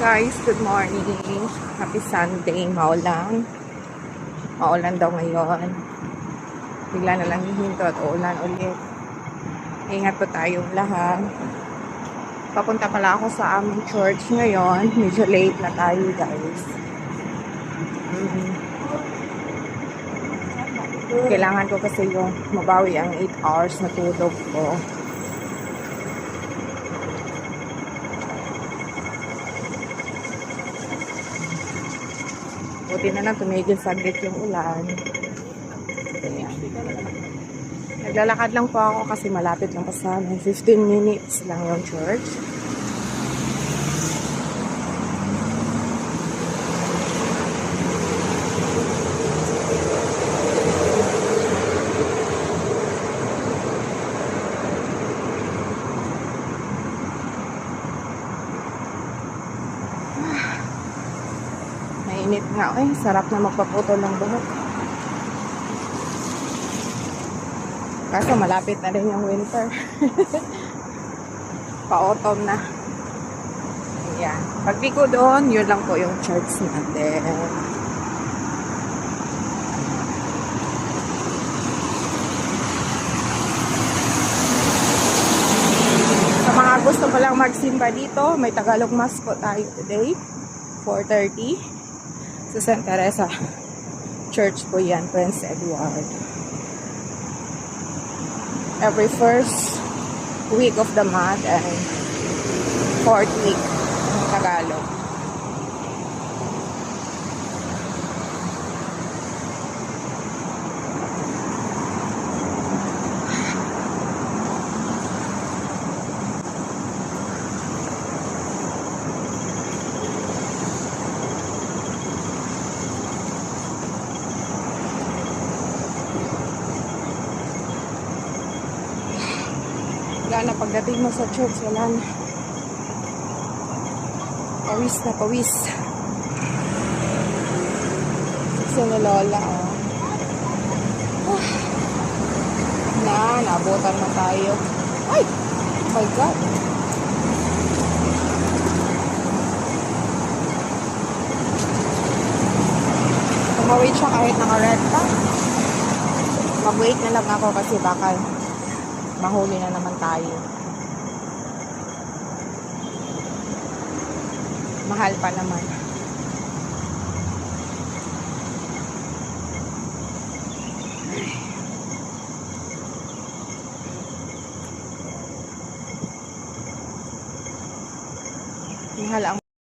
Guys, good morning. Happy Sunday. Maulan. Maulan daw ngayon. Bigla na lang hihinto at uulan ulit. Ingat po tayong lahat. Papunta pala ako sa aming church ngayon. Medyo late na tayo, guys. Kailangan ko kasi yung mabawi ang 8 hours na tulog ko. Buti na lang tumigil saglit yung ulan. Ayan. Naglalakad lang po ako kasi malapit lang pa sa amin. 15 minutes lang yung church. Mainit nga. Ay, sarap na magpaputol ng buhok. Kaso malapit na rin yung winter. Pa-autumn na. Ayan. Pag di ko doon, yun lang po yung church natin. Sa mga gusto pa lang magsimba dito, may Tagalog Mass po tayo today. 4:30. Sa St. Teresa Church po yan, Prince Edward. Every first week of the month and fourth week ng Tagalog. Wala na, pagdating mo sa church, wala na. Pawis na pawis. Kasi ni Lola, nabutan na tayo. Ay! Oh my God! Tumawait siya kahit naka-red pa. Mag-wait na lang ako kasi baka mahuli na naman tayo. Mahal pa naman.